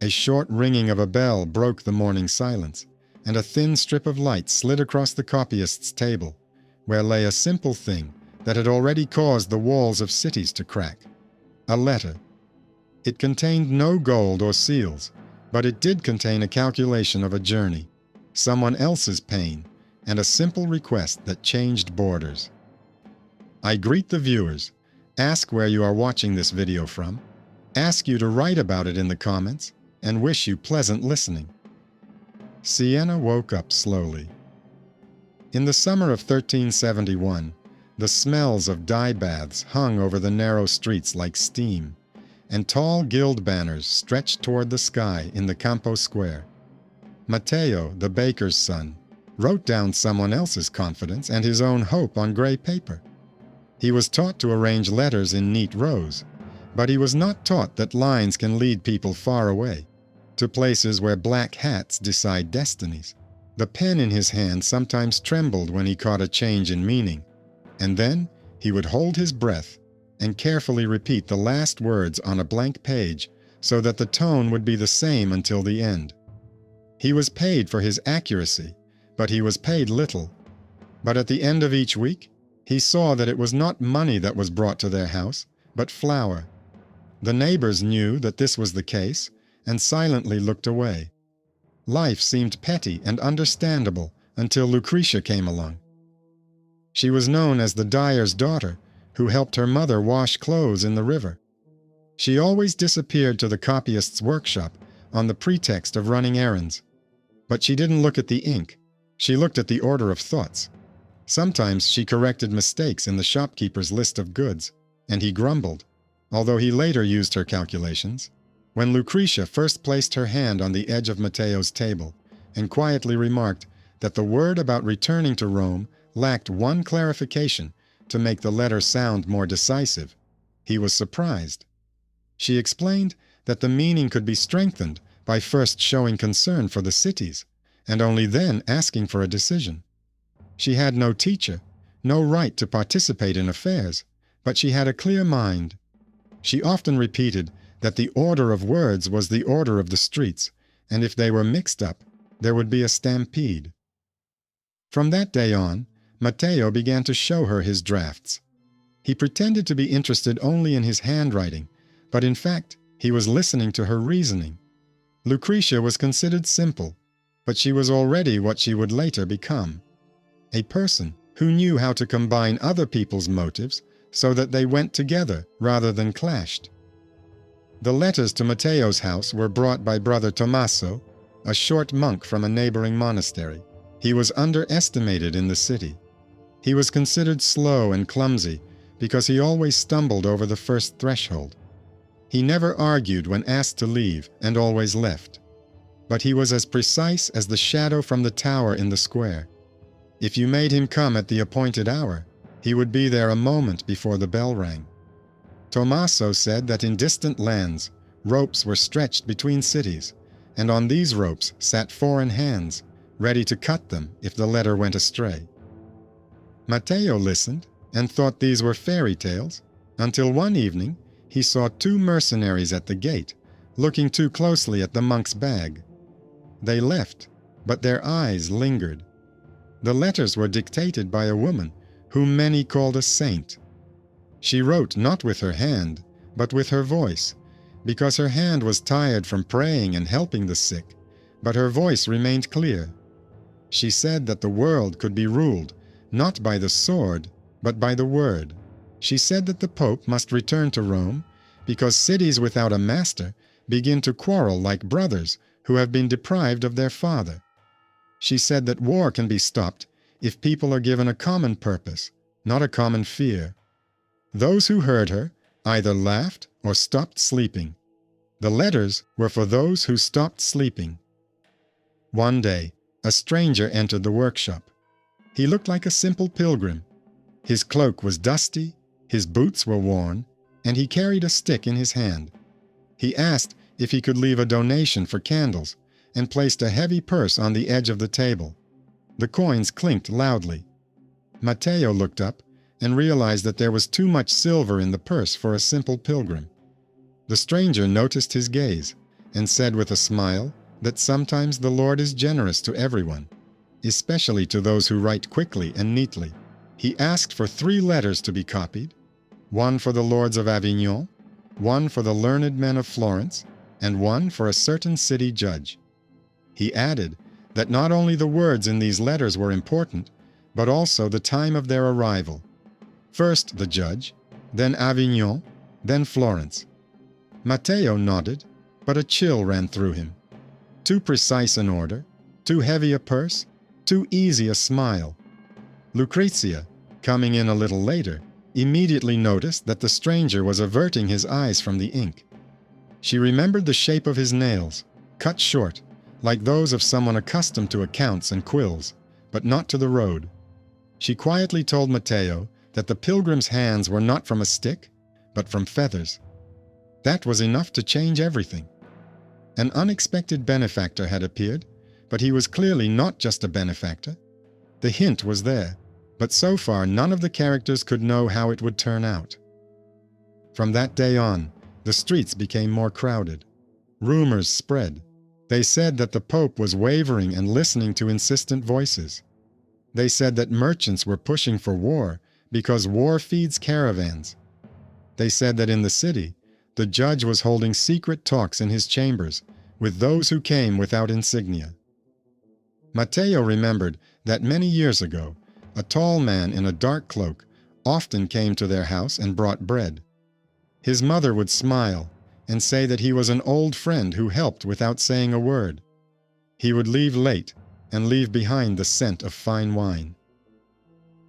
A short ringing of a bell broke the morning silence, and a thin strip of light slid across the copyist's table, where lay a simple thing that had already caused the walls of cities to crack. A letter. It contained no gold or seals, but it did contain a calculation of a journey, someone else's pain, and a simple request that changed borders. I greet the viewers, ask where you are watching this video from, ask you to write about it in the comments, and wish you pleasant listening. Siena woke up slowly. In the summer of 1371, the smells of dye baths hung over the narrow streets like steam, and tall guild banners stretched toward the sky in the Campo Square. Matteo, the baker's son, wrote down someone else's confidence and his own hope on gray paper. He was taught to arrange letters in neat rows, but he was not taught that lines can lead people far away, to places where black hats decide destinies. The pen in his hand sometimes trembled when he caught a change in meaning, and then he would hold his breath and carefully repeat the last words on a blank page so that the tone would be the same until the end. He was paid for his accuracy, but he was paid little. But at the end of each week, he saw that it was not money that was brought to their house, but flour. The neighbors knew that this was the case and silently looked away. Life seemed petty and understandable until Lucretia came along. She was known as the dyer's daughter, who helped her mother wash clothes in the river. She always disappeared to the copyist's workshop on the pretext of running errands. But she didn't look at the ink. She looked at the order of thoughts. Sometimes she corrected mistakes in the shopkeeper's list of goods, and he grumbled, although he later used her calculations. When Lucretia first placed her hand on the edge of Matteo's table and quietly remarked that the word about returning to Rome lacked one clarification to make the letter sound more decisive, he was surprised. She explained that the meaning could be strengthened by first showing concern for the cities, and only then asking for a decision. She had no teacher, no right to participate in affairs, but she had a clear mind. She often repeated that the order of words was the order of the streets, and if they were mixed up, there would be a stampede. From that day on, Matteo began to show her his drafts. He pretended to be interested only in his handwriting, but in fact, he was listening to her reasoning. Lucretia was considered simple, but she was already what she would later become. A person who knew how to combine other people's motives so that they went together rather than clashed. The letters to Matteo's house were brought by Brother Tommaso, a short monk from a neighboring monastery. He was underestimated in the city. He was considered slow and clumsy because he always stumbled over the first threshold. He never argued when asked to leave and always left. But he was as precise as the shadow from the tower in the square. If you made him come at the appointed hour, he would be there a moment before the bell rang. Tommaso said that in distant lands, ropes were stretched between cities, and on these ropes sat foreign hands, ready to cut them if the letter went astray. Matteo listened and thought these were fairy tales, until one evening he saw two mercenaries at the gate, looking too closely at the monk's bag. They left, but their eyes lingered. The letters were dictated by a woman whom many called a saint. She wrote not with her hand, but with her voice, because her hand was tired from praying and helping the sick, but her voice remained clear. She said that the world could be ruled not by the sword, but by the word. She said that the Pope must return to Rome, because cities without a master begin to quarrel like brothers who have been deprived of their father. She said that war can be stopped if people are given a common purpose, not a common fear. Those who heard her either laughed or stopped sleeping. The letters were for those who stopped sleeping. One day, a stranger entered the workshop. He looked like a simple pilgrim. His cloak was dusty, his boots were worn, and he carried a stick in his hand. He asked if he could leave a donation for candles, and placed a heavy purse on the edge of the table. The coins clinked loudly. Matteo looked up and realized that there was too much silver in the purse for a simple pilgrim. The stranger noticed his gaze and said with a smile that sometimes the Lord is generous to everyone, especially to those who write quickly and neatly. He asked for 3 letters to be copied, one for the lords of Avignon, one for the learned men of Florence, and one for a certain city judge. He added that not only the words in these letters were important, but also the time of their arrival. First the judge, then Avignon, then Florence. Matteo nodded, but a chill ran through him. Too precise an order, too heavy a purse, too easy a smile. Lucrezia, coming in a little later, immediately noticed that the stranger was averting his eyes from the ink. She remembered the shape of his nails, cut short, like those of someone accustomed to accounts and quills, but not to the road. She quietly told Matteo that the pilgrim's hands were not from a stick, but from feathers. That was enough to change everything. An unexpected benefactor had appeared, but he was clearly not just a benefactor. The hint was there, but so far none of the characters could know how it would turn out. From that day on, the streets became more crowded. Rumors spread. They said that the Pope was wavering and listening to insistent voices. They said that merchants were pushing for war because war feeds caravans. They said that in the city, the judge was holding secret talks in his chambers with those who came without insignia. Matteo remembered that many years ago, a tall man in a dark cloak often came to their house and brought bread. His mother would smile and say that he was an old friend who helped without saying a word. He would leave late and leave behind the scent of fine wine.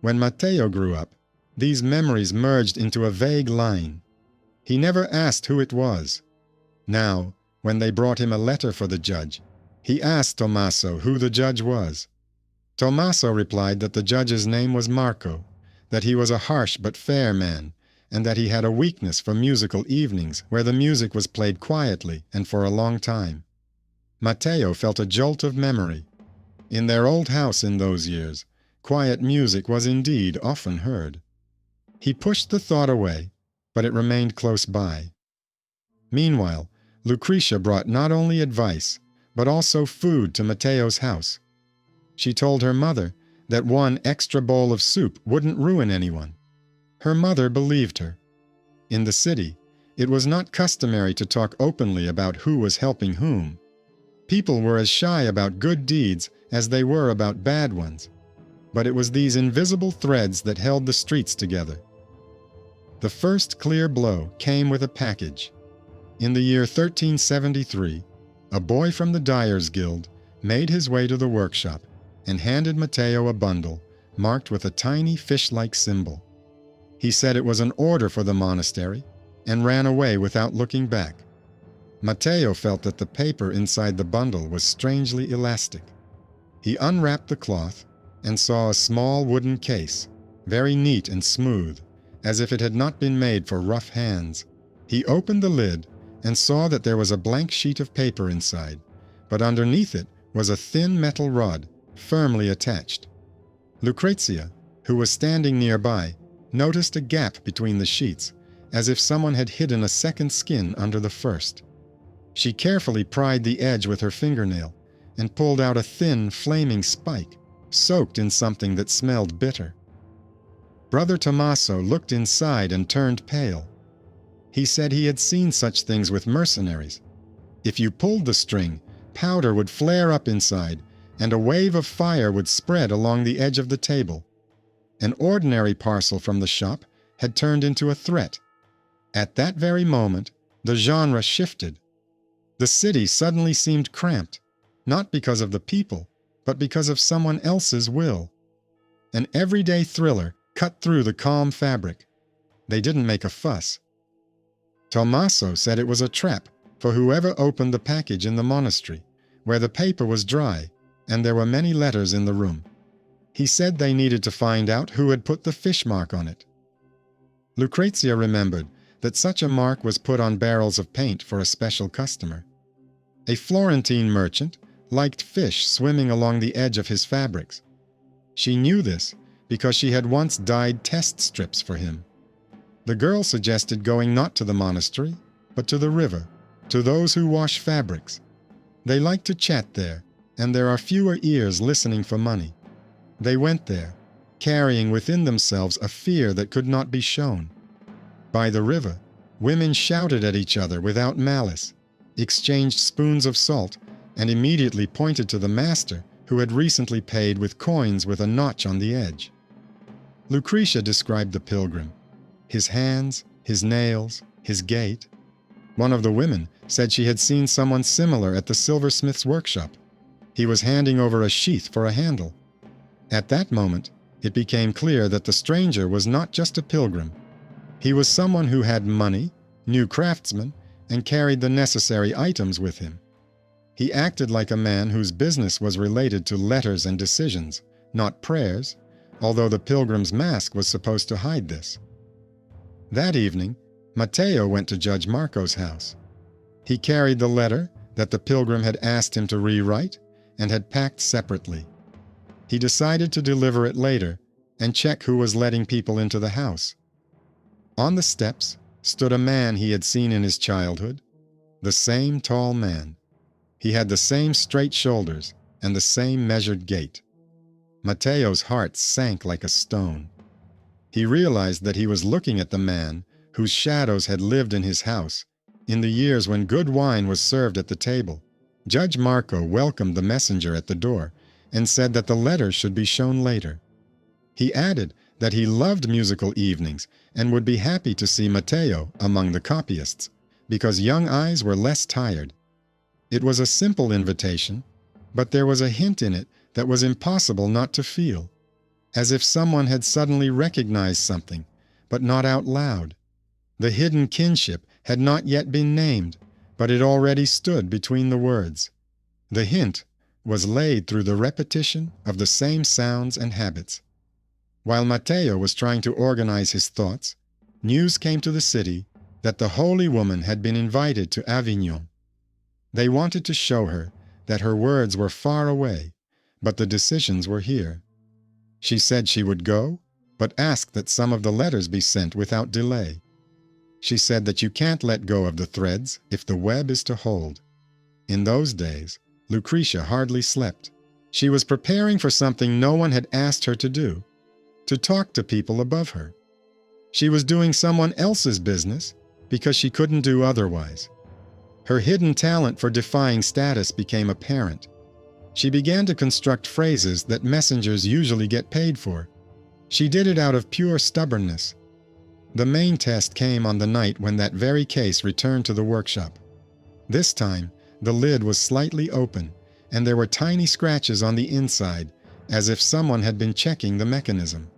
When Matteo grew up, these memories merged into a vague line. He never asked who it was. Now, when they brought him a letter for the judge, he asked Tommaso who the judge was. Tommaso replied that the judge's name was Marco, that he was a harsh but fair man, and that he had a weakness for musical evenings where the music was played quietly and for a long time. Matteo felt a jolt of memory. In their old house in those years, quiet music was indeed often heard. He pushed the thought away, but it remained close by. Meanwhile, Lucretia brought not only advice, but also food to Matteo's house. She told her mother that one extra bowl of soup wouldn't ruin anyone. Her mother believed her. In the city, it was not customary to talk openly about who was helping whom. People were as shy about good deeds as they were about bad ones. But it was these invisible threads that held the streets together. The first clear blow came with a package. In the year 1373, a boy from the Dyers' Guild made his way to the workshop and handed Matteo a bundle marked with a tiny fish-like symbol. He said it was an order for the monastery and ran away without looking back. Matteo felt that the paper inside the bundle was strangely elastic. He unwrapped the cloth and saw a small wooden case, very neat and smooth, as if it had not been made for rough hands. He opened the lid and saw that there was a blank sheet of paper inside, but underneath it was a thin metal rod, firmly attached. Lucrezia, who was standing nearby, noticed a gap between the sheets, as if someone had hidden a second skin under the first. She carefully pried the edge with her fingernail and pulled out a thin, flaming spike, soaked in something that smelled bitter. Brother Tommaso looked inside and turned pale. He said he had seen such things with mercenaries. If you pulled the string, powder would flare up inside, and a wave of fire would spread along the edge of the table. An ordinary parcel from the shop had turned into a threat. At that very moment, the genre shifted. The city suddenly seemed cramped, not because of the people, but because of someone else's will. An everyday thriller cut through the calm fabric. They didn't make a fuss. Tommaso said it was a trap for whoever opened the package in the monastery, where the paper was dry and there were many letters in the room. He said they needed to find out who had put the fish mark on it. Lucrezia remembered that such a mark was put on barrels of paint for a special customer. A Florentine merchant liked fish swimming along the edge of his fabrics. She knew this because she had once dyed test strips for him. The girl suggested going not to the monastery, but to the river, to those who wash fabrics. They like to chat there, and there are fewer ears listening for money. They went there, carrying within themselves a fear that could not be shown. By the river, women shouted at each other without malice, exchanged spoons of salt, and immediately pointed to the master who had recently paid with coins with a notch on the edge. Lucretia described the pilgrim, his hands, his nails, his gait. One of the women said she had seen someone similar at the silversmith's workshop. He was handing over a sheath for a handle. At that moment, it became clear that the stranger was not just a pilgrim. He was someone who had money, knew craftsmen, and carried the necessary items with him. He acted like a man whose business was related to letters and decisions, not prayers, although the pilgrim's mask was supposed to hide this. That evening, Matteo went to Judge Marco's house. He carried the letter that the pilgrim had asked him to rewrite and had packed separately. He decided to deliver it later and check who was letting people into the house. On the steps stood a man he had seen in his childhood, the same tall man. He had the same straight shoulders and the same measured gait. Matteo's heart sank like a stone. He realized that he was looking at the man whose shadows had lived in his house in the years when good wine was served at the table. Judge Marco welcomed the messenger at the door and said that the letter should be shown later. He added that he loved musical evenings and would be happy to see Matteo among the copyists, because young eyes were less tired. It was a simple invitation, but there was a hint in it that was impossible not to feel, as if someone had suddenly recognized something, but not out loud. The hidden kinship had not yet been named, but it already stood between the words. The hint was laid through the repetition of the same sounds and habits. While Matteo was trying to organize his thoughts, news came to the city that the holy woman had been invited to Avignon. They wanted to show her that her words were far away, but the decisions were here. She said she would go, but asked that some of the letters be sent without delay. She said that you can't let go of the threads if the web is to hold. In those days, Lucretia hardly slept. She was preparing for something no one had asked her to do, to talk to people above her. She was doing someone else's business because she couldn't do otherwise. Her hidden talent for defying status became apparent. She began to construct phrases that messengers usually get paid for. She did it out of pure stubbornness. The main test came on the night when that very case returned to the workshop. This time, the lid was slightly open, and there were tiny scratches on the inside, as if someone had been checking the mechanism.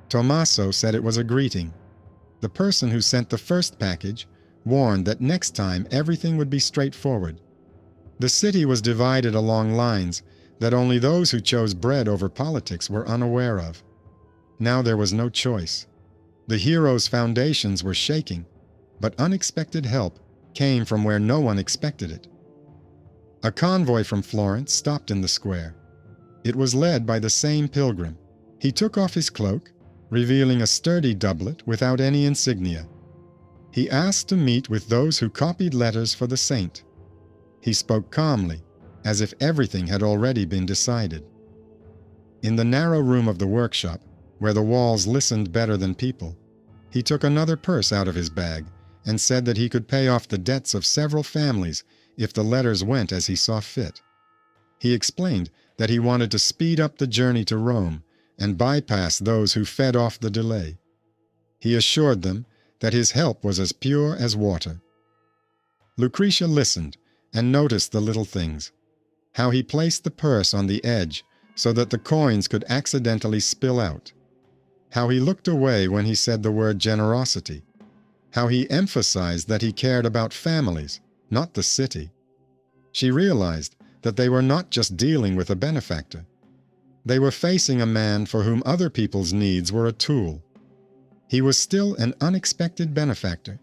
Tommaso said it was a greeting. The person who sent the first package warned that next time everything would be straightforward. The city was divided along lines that only those who chose bread over politics were unaware of. Now there was no choice. The hero's foundations were shaking, but unexpected help came from where no one expected it. A convoy from Florence stopped in the square. It was led by the same pilgrim. He took off his cloak, revealing a sturdy doublet without any insignia. He asked to meet with those who copied letters for the saint. He spoke calmly, as if everything had already been decided. In the narrow room of the workshop, where the walls listened better than people, he took another purse out of his bag and said that he could pay off the debts of several families if the letters went as he saw fit. He explained that he wanted to speed up the journey to Rome and bypass those who fed off the delay. He assured them that his help was as pure as water. Lucretia listened and noticed the little things, how he placed the purse on the edge so that the coins could accidentally spill out, how he looked away when he said the word generosity, how he emphasized that he cared about families, not the city. She realized that they were not just dealing with a benefactor. They were facing a man for whom other people's needs were a tool. He was still an unexpected benefactor.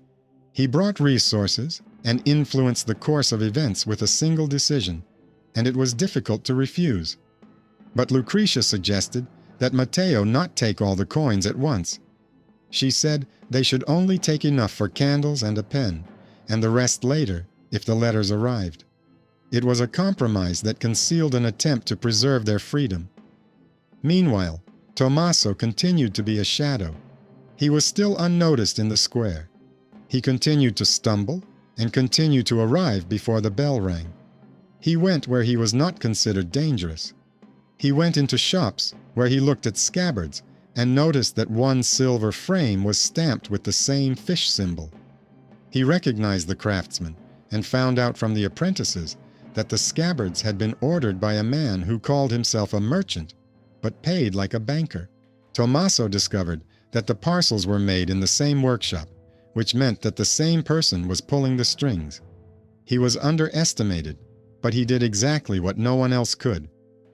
He brought resources and influenced the course of events with a single decision, and it was difficult to refuse. But Lucretia suggested that Matteo not take all the coins at once. She said they should only take enough for candles and a pen, and the rest later, if the letters arrived. It was a compromise that concealed an attempt to preserve their freedom. Meanwhile, Tommaso continued to be a shadow. He was still unnoticed in the square. He continued to stumble and continued to arrive before the bell rang. He went where he was not considered dangerous. He went into shops where he looked at scabbards and noticed that one silver frame was stamped with the same fish symbol. He recognized the craftsman and found out from the apprentices that the scabbards had been ordered by a man who called himself a merchant, but paid like a banker. Tommaso discovered that the parcels were made in the same workshop, which meant that the same person was pulling the strings. He was underestimated, but he did exactly what no one else could.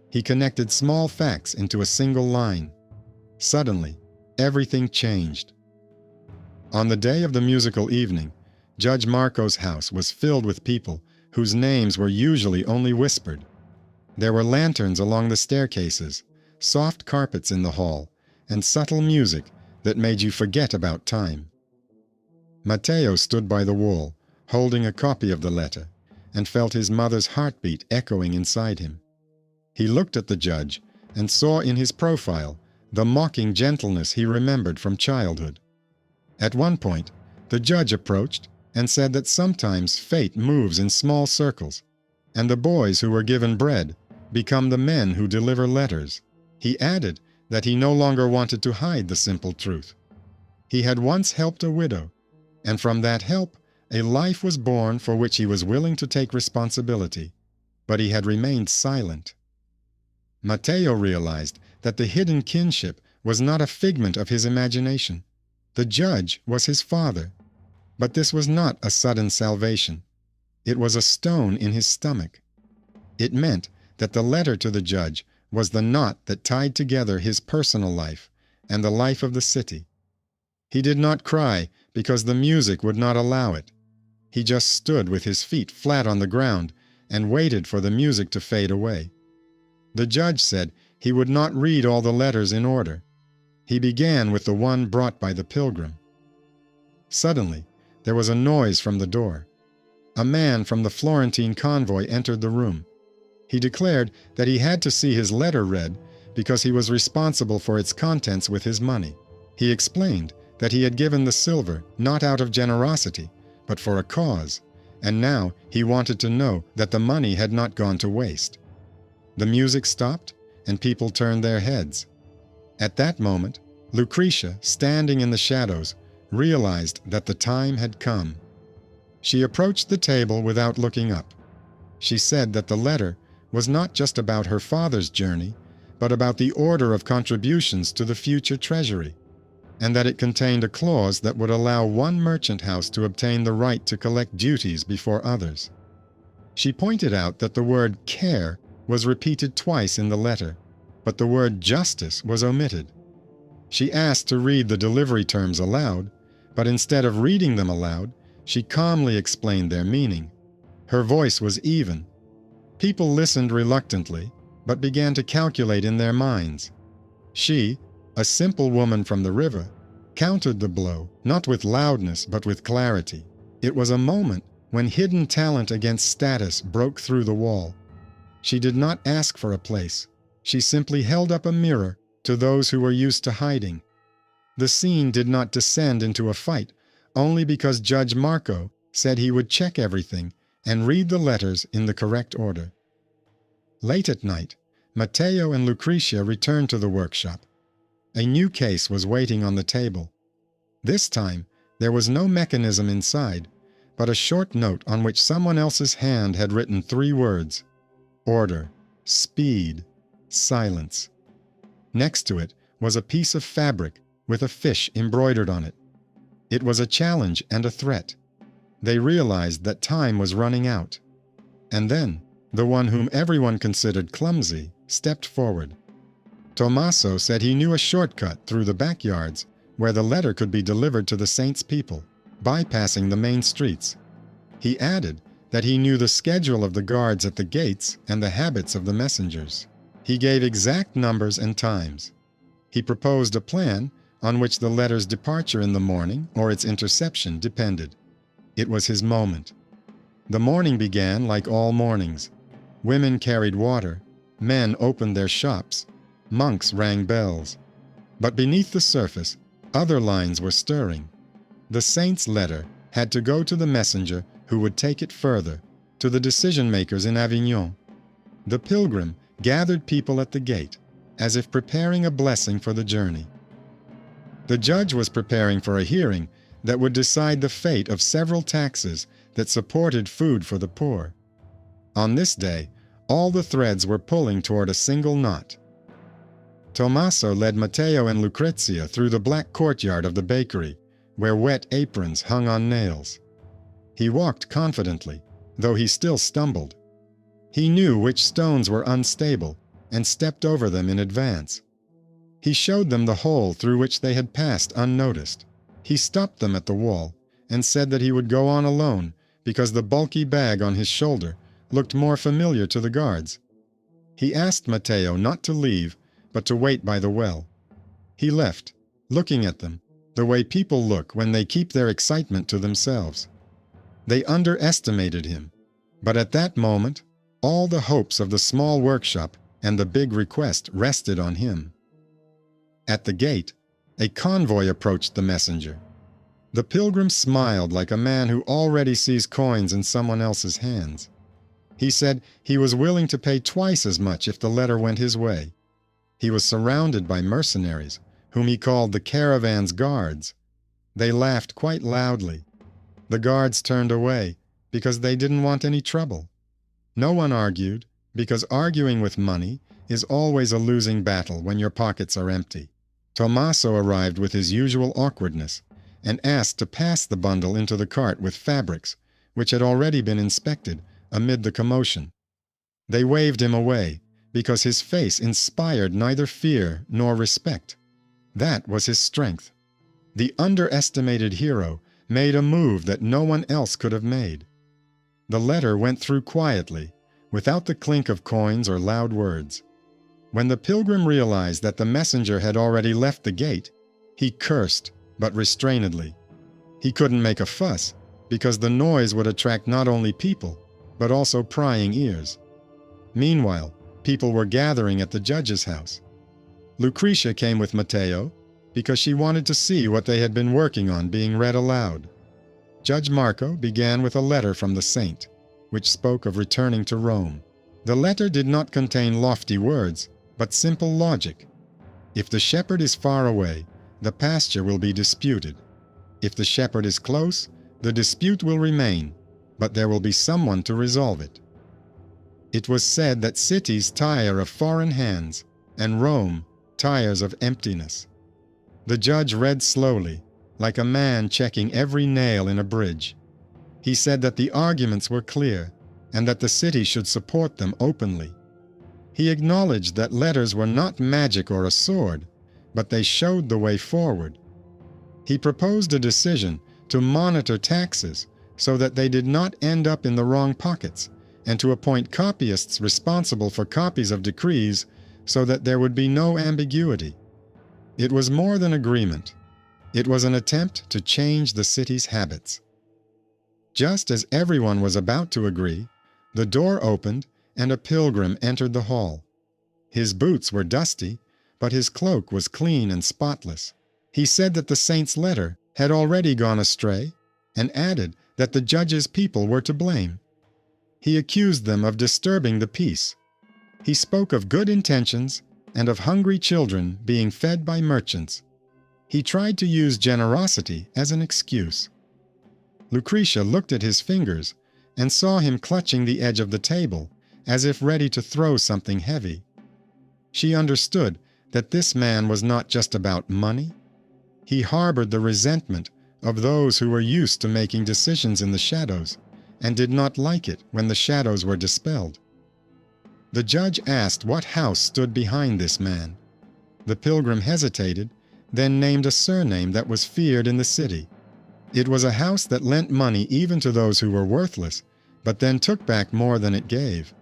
He connected small facts into a single line. Suddenly, everything changed. On the day of the musical evening, Judge Marco's house was filled with people whose names were usually only whispered. There were lanterns along the staircases, soft carpets in the hall, and subtle music that made you forget about time. Matteo stood by the wall, holding a copy of the letter, and felt his mother's heartbeat echoing inside him. He looked at the judge and saw in his profile the mocking gentleness he remembered from childhood. At one point, the judge approached and said that sometimes fate moves in small circles, and the boys who were given bread become the men who deliver letters. He added that he no longer wanted to hide the simple truth. He had once helped a widow, and from that help, a life was born for which he was willing to take responsibility, but he had remained silent. Matteo realized that the hidden kinship was not a figment of his imagination. The judge was his father. But this was not a sudden salvation. It was a stone in his stomach. It meant that the letter to the judge was the knot that tied together his personal life and the life of the city. He did not cry because the music would not allow it. He just stood with his feet flat on the ground and waited for the music to fade away. The judge said he would not read all the letters in order. He began with the one brought by the pilgrim. Suddenly, there was a noise from the door. A man from the Florentine convoy entered the room. He declared that he had to see his letter read because he was responsible for its contents with his money. He explained that he had given the silver not out of generosity, but for a cause, and now he wanted to know that the money had not gone to waste. The music stopped, and people turned their heads. At that moment, Lucretia, standing in the shadows, realized that the time had come. She approached the table without looking up. She said that the letter was not just about her father's journey, but about the order of contributions to the future treasury, and that it contained a clause that would allow one merchant house to obtain the right to collect duties before others. She pointed out that the word care was repeated twice in the letter, but the word justice was omitted. She asked to read the delivery terms aloud, but instead of reading them aloud, she calmly explained their meaning. Her voice was even. People listened reluctantly, but began to calculate in their minds. She, a simple woman from the river, countered the blow, not with loudness but with clarity. It was a moment when hidden talent against status broke through the wall. She did not ask for a place. She simply held up a mirror to those who were used to hiding. The scene did not descend into a fight, only because Judge Marco said he would check everything and read the letters in the correct order. Late at night, Matteo and Lucretia returned to the workshop. A new case was waiting on the table. This time, there was no mechanism inside, but a short note on which someone else's hand had written 3 words: order, speed, silence. Next to it was a piece of fabric with a fish embroidered on it. It was a challenge and a threat. They realized that time was running out. And then, the one whom everyone considered clumsy stepped forward. Tommaso said he knew a shortcut through the backyards where the letter could be delivered to the saint's people, bypassing the main streets. He added that he knew the schedule of the guards at the gates and the habits of the messengers. He gave exact numbers and times. He proposed a plan on which the letter's departure in the morning or its interception depended. It was his moment. The morning began like all mornings. Women carried water, men opened their shops, monks rang bells. But beneath the surface, other lines were stirring. The saint's letter had to go to the messenger who would take it further, to the decision-makers in Avignon. The pilgrim gathered people at the gate, as if preparing a blessing for the journey. The judge was preparing for a hearing that would decide the fate of several taxes that supported food for the poor. On this day, all the threads were pulling toward a single knot. Tommaso led Matteo and Lucrezia through the black courtyard of the bakery, where wet aprons hung on nails. He walked confidently, though he still stumbled. He knew which stones were unstable and stepped over them in advance. He showed them the hole through which they had passed unnoticed. He stopped them at the wall and said that he would go on alone because the bulky bag on his shoulder looked more familiar to the guards. He asked Matteo not to leave, but to wait by the well. He left, looking at them, the way people look when they keep their excitement to themselves. They underestimated him, but at that moment, all the hopes of the small workshop and the big request rested on him. At the gate, a convoy approached the messenger. The pilgrim smiled like a man who already sees coins in someone else's hands. He said he was willing to pay twice as much if the letter went his way. He was surrounded by mercenaries, whom he called the caravan's guards. They laughed quite loudly. The guards turned away because they didn't want any trouble. No one argued, because arguing with money is always a losing battle when your pockets are empty. Tommaso arrived with his usual awkwardness and asked to pass the bundle into the cart with fabrics, which had already been inspected amid the commotion. They waved him away, because his face inspired neither fear nor respect. That was his strength. The underestimated hero made a move that no one else could have made. The letter went through quietly, without the clink of coins or loud words. When the pilgrim realized that the messenger had already left the gate, he cursed, but restrainedly. He couldn't make a fuss, because the noise would attract not only people, but also prying ears. Meanwhile, people were gathering at the judge's house. Lucretia came with Matteo because she wanted to see what they had been working on being read aloud. Judge Marco began with a letter from the saint, which spoke of returning to Rome. The letter did not contain lofty words, but simple logic. If the shepherd is far away, the pasture will be disputed. If the shepherd is close, the dispute will remain, but there will be someone to resolve it. It was said that cities tire of foreign hands, and Rome tires of emptiness. The judge read slowly, like a man checking every nail in a bridge. He said that the arguments were clear, and that the city should support them openly. He acknowledged that letters were not magic or a sword, but they showed the way forward. He proposed a decision to monitor taxes so that they did not end up in the wrong pockets, and to appoint copyists responsible for copies of decrees so that there would be no ambiguity. It was more than agreement. It was an attempt to change the city's habits. Just as everyone was about to agree, the door opened and a pilgrim entered the hall. His boots were dusty, but his cloak was clean and spotless. He said that the saint's letter had already gone astray, and added that the judge's people were to blame. He accused them of disturbing the peace. He spoke of good intentions and of hungry children being fed by merchants. He tried to use generosity as an excuse. Lucretia looked at his fingers and saw him clutching the edge of the table, as if ready to throw something heavy. She understood that this man was not just about money. He harbored the resentment of those who were used to making decisions in the shadows, and did not like it when the shadows were dispelled. The judge asked what house stood behind this man. The pilgrim hesitated, then named a surname that was feared in the city. It was a house that lent money even to those who were worthless, but then took back more than it gave.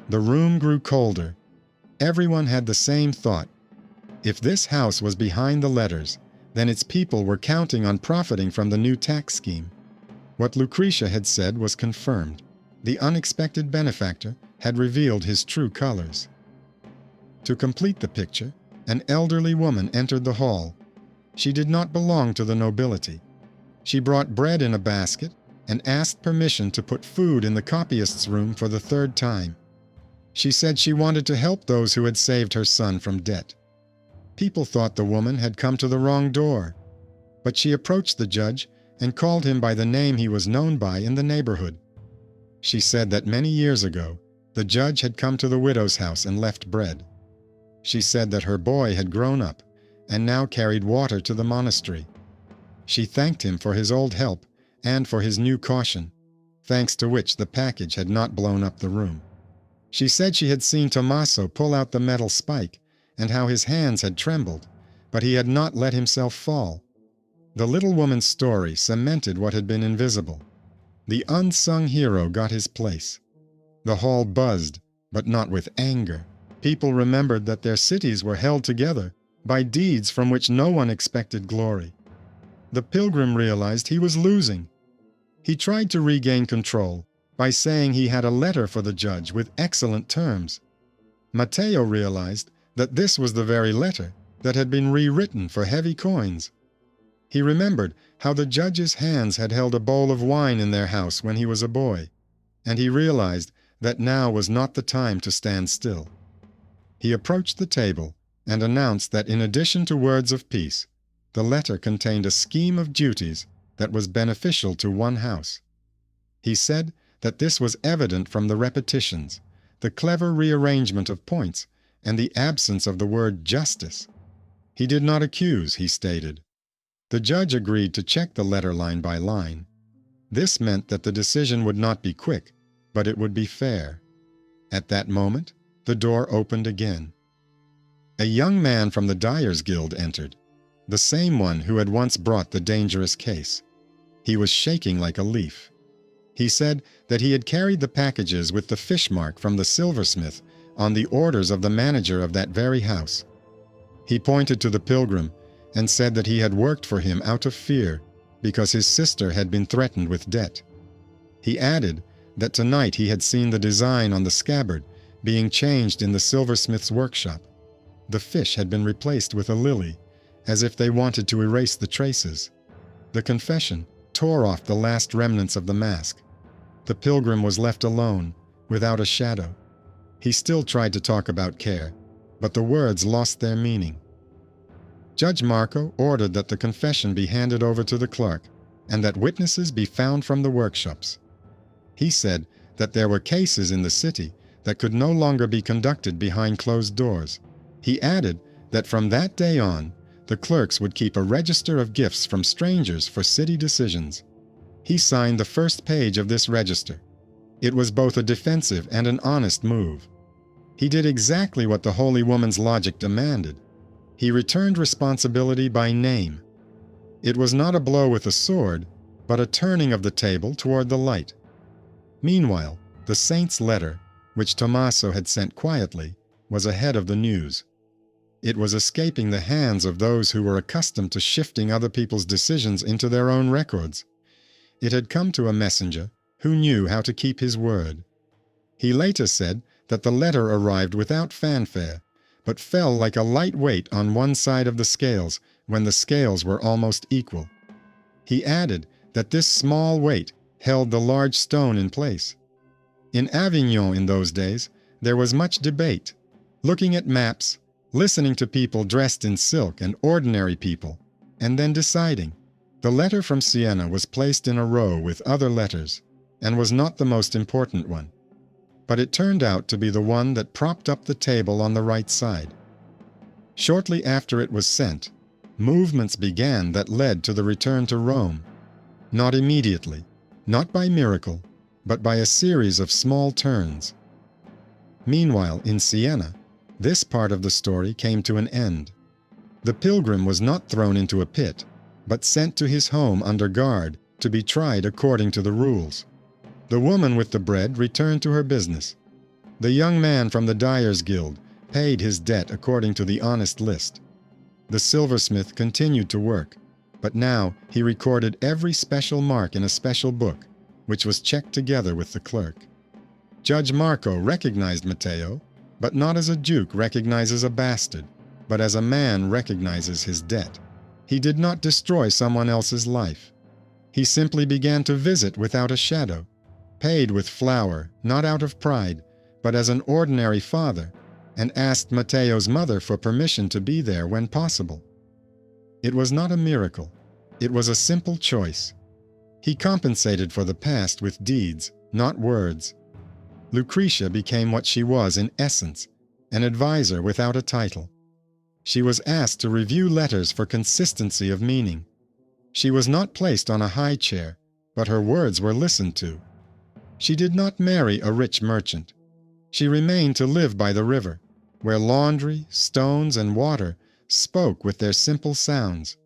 The room grew colder. Everyone had the same thought. If this house was behind the letters, then its people were counting on profiting from the new tax scheme. What Lucretia had said was confirmed. The unexpected benefactor had revealed his true colors. To complete the picture, an elderly woman entered the hall. She did not belong to the nobility. She brought bread in a basket and asked permission to put food in the copyist's room for the third time. She said she wanted to help those who had saved her son from debt. People thought the woman had come to the wrong door, but she approached the judge and called him by the name he was known by in the neighborhood. She said that many years ago, the judge had come to the widow's house and left bread. She said that her boy had grown up and now carried water to the monastery. She thanked him for his old help and for his new caution, thanks to which the package had not blown up the room. She said she had seen Tommaso pull out the metal spike and how his hands had trembled, but he had not let himself fall. The little woman's story cemented what had been invisible. The unsung hero got his place. The hall buzzed, but not with anger. People remembered that their cities were held together by deeds from which no one expected glory. The pilgrim realized he was losing. He tried to regain control by saying he had a letter for the judge with excellent terms. Matteo realized that this was the very letter that had been rewritten for heavy coins. He remembered how the judge's hands had held a bowl of wine in their house when he was a boy, and he realized that now was not the time to stand still. He approached the table and announced that in addition to words of peace, the letter contained a scheme of duties that was beneficial to one house. He said that this was evident from the repetitions, the clever rearrangement of points, and the absence of the word justice. He did not accuse, he stated. The judge agreed to check the letter line by line. This meant that the decision would not be quick, but it would be fair. At that moment, the door opened again. A young man from the Dyers' Guild entered, the same one who had once brought the dangerous case. He was shaking like a leaf. He said that he had carried the packages with the fish mark from the silversmith on the orders of the manager of that very house. He pointed to the pilgrim and said that he had worked for him out of fear because his sister had been threatened with debt. He added that tonight he had seen the design on the scabbard being changed in the silversmith's workshop. The fish had been replaced with a lily, as if they wanted to erase the traces. The confession tore off the last remnants of the mask. The pilgrim was left alone, without a shadow. He still tried to talk about care, but the words lost their meaning. Judge Marco ordered that the confession be handed over to the clerk and that witnesses be found from the workshops. He said that there were cases in the city that could no longer be conducted behind closed doors. He added that from that day on, the clerks would keep a register of gifts from strangers for city decisions. He signed the first page of this register. It was both a defensive and an honest move. He did exactly what the holy woman's logic demanded. He returned responsibility by name. It was not a blow with a sword, but a turning of the table toward the light. Meanwhile, the saint's letter, which Tommaso had sent quietly, was ahead of the news. It was escaping the hands of those who were accustomed to shifting other people's decisions into their own records. It had come to a messenger who knew how to keep his word. He later said that the letter arrived without fanfare, but fell like a light weight on one side of the scales when the scales were almost equal. He added that this small weight held the large stone in place. In Avignon in those days, there was much debate, looking at maps, listening to people dressed in silk and ordinary people, and then deciding. The letter from Siena was placed in a row with other letters, and was not the most important one. But it turned out to be the one that propped up the table on the right side. Shortly after it was sent, movements began that led to the return to Rome. Not immediately, not by miracle, but by a series of small turns. Meanwhile, in Siena, this part of the story came to an end. The pilgrim was not thrown into a pit, but sent to his home under guard to be tried according to the rules. The woman with the bread returned to her business. The young man from the Dyers' Guild paid his debt according to the honest list. The silversmith continued to work. but now he recorded every special mark in a special book, which was checked together with the clerk. Judge Marco recognized Matteo, but not as a duke recognizes a bastard, but as a man recognizes his debt. He did not destroy someone else's life. He simply began to visit without a shadow, paid with flour, not out of pride, but as an ordinary father, and asked Matteo's mother for permission to be there when possible. It was not a miracle. It was a simple choice. He compensated for the past with deeds, not words. Lucretia became what she was in essence, an advisor without a title. She was asked to review letters for consistency of meaning. She was not placed on a high chair, but her words were listened to. She did not marry a rich merchant. She remained to live by the river, where laundry, stones, and water spoke with their simple sounds.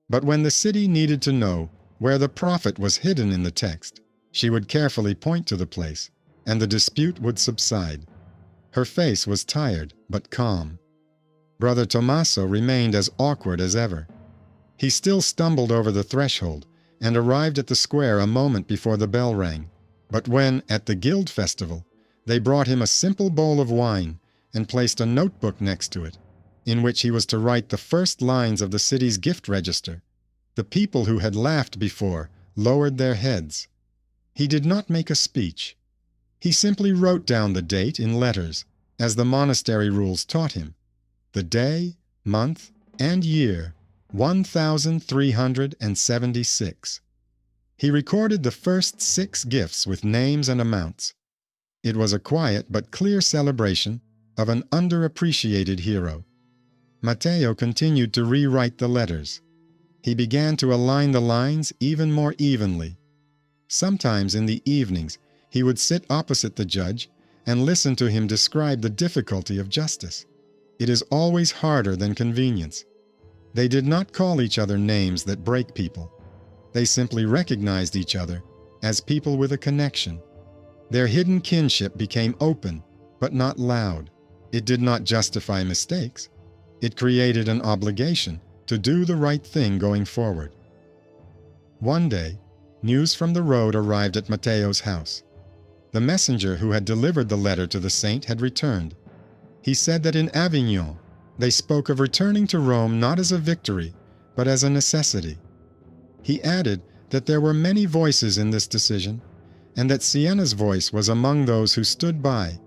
But when the city needed to know where the prophet was hidden in the text, she would carefully point to the place, and the dispute would subside. Her face was tired, but calm. Brother Tommaso remained as awkward as ever. He still stumbled over the threshold and arrived at the square a moment before the bell rang. But when, at the Guild Festival, they brought him a simple bowl of wine and placed a notebook next to it, in which he was to write the first lines of the city's gift register, the people who had laughed before lowered their heads. He did not make a speech. He simply wrote down the date in letters, as the monastery rules taught him, the day, month, and year, 1376. He recorded the first 6 gifts with names and amounts. It was a quiet but clear celebration of an underappreciated hero. Matteo continued to rewrite the letters. He began to align the lines even more evenly. Sometimes in the evenings, he would sit opposite the judge and listen to him describe the difficulty of justice. It is always harder than convenience. They did not call each other names that break people. They simply recognized each other as people with a connection. Their hidden kinship became open, but not loud. It did not justify mistakes. It created an obligation to do the right thing going forward. One day, news from the road arrived at Matteo's house. The messenger who had delivered the letter to the saint had returned. He said that in Avignon, they spoke of returning to Rome not as a victory, but as a necessity. He added that there were many voices in this decision, and that Siena's voice was among those who stood by.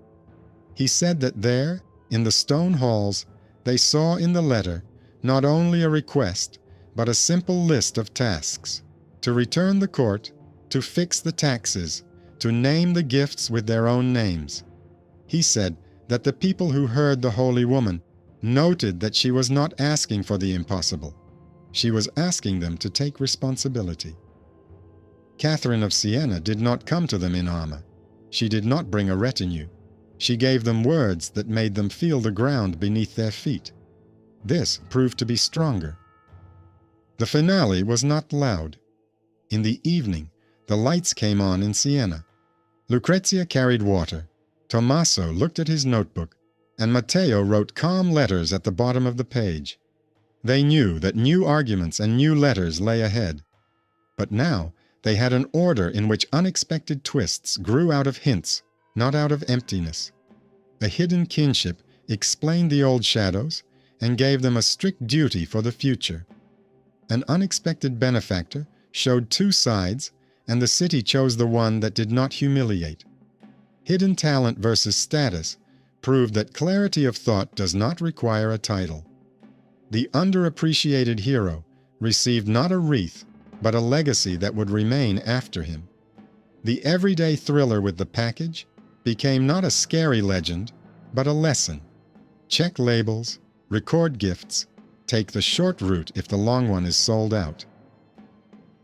He said that there, in the stone halls, they saw in the letter not only a request, but a simple list of tasks: to return the court, to fix the taxes, to name the gifts with their own names. He said that the people who heard the holy woman noted that she was not asking for the impossible. She was asking them to take responsibility. Catherine of Siena did not come to them in armor. She did not bring a retinue. She gave them words that made them feel the ground beneath their feet. This proved to be stronger. The finale was not loud. In the evening, the lights came on in Siena. Lucrezia carried water. Tommaso looked at his notebook, and Matteo wrote calm letters at the bottom of the page. They knew that new arguments and new letters lay ahead. But now they had an order in which unexpected twists grew out of hints, not out of emptiness. A hidden kinship explained the old shadows and gave them a strict duty for the future. An unexpected benefactor showed 2 sides, and the city chose the one that did not humiliate. Hidden talent versus status proved that clarity of thought does not require a title. The underappreciated hero received not a wreath, but a legacy that would remain after him. The everyday thriller with the package became not a scary legend, but a lesson. Check labels, record gifts, take the short route if the long one is sold out.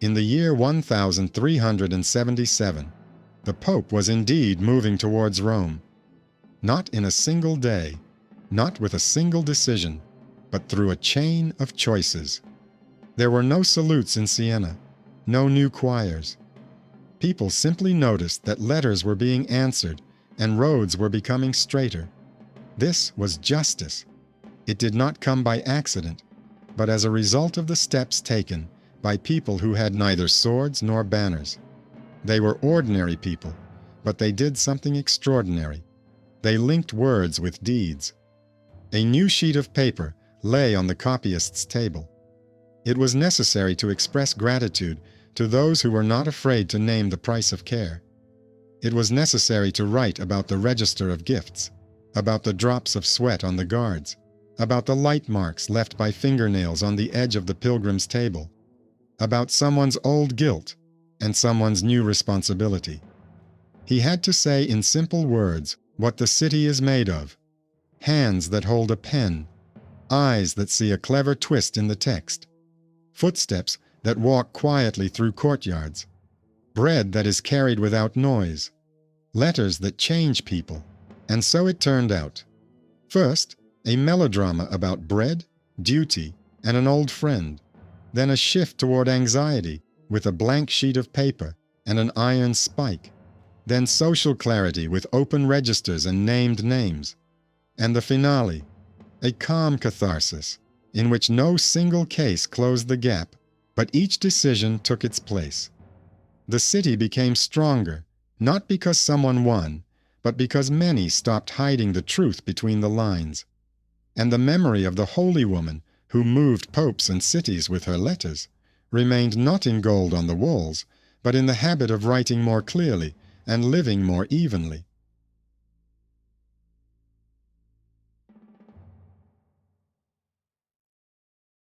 In the year 1377, the Pope was indeed moving towards Rome. Not in a single day, not with a single decision, but through a chain of choices. There were no salutes in Siena, no new choirs. People simply noticed that letters were being answered and roads were becoming straighter. This was justice. It did not come by accident, but as a result of the steps taken by people who had neither swords nor banners. They were ordinary people, but they did something extraordinary. They linked words with deeds. A new sheet of paper lay on the copyist's table. It was necessary to express gratitude to those who were not afraid to name the price of care. It was necessary to write about the register of gifts, about the drops of sweat on the guards, about the light marks left by fingernails on the edge of the pilgrim's table, about someone's old guilt and someone's new responsibility. He had to say in simple words what the city is made of: hands that hold a pen, eyes that see a clever twist in the text, footsteps that walk quietly through courtyards, bread that is carried without noise, letters that change people. And so it turned out. First, a melodrama about bread, duty, and an old friend. Then a shift toward anxiety with a blank sheet of paper and an iron spike. Then social clarity with open registers and named names. And the finale, a calm catharsis in which no single case closed the gap, but each decision took its place. The city became stronger, not because someone won, but because many stopped hiding the truth between the lines. And the memory of the holy woman who moved popes and cities with her letters remained not in gold on the walls, but in the habit of writing more clearly and living more evenly.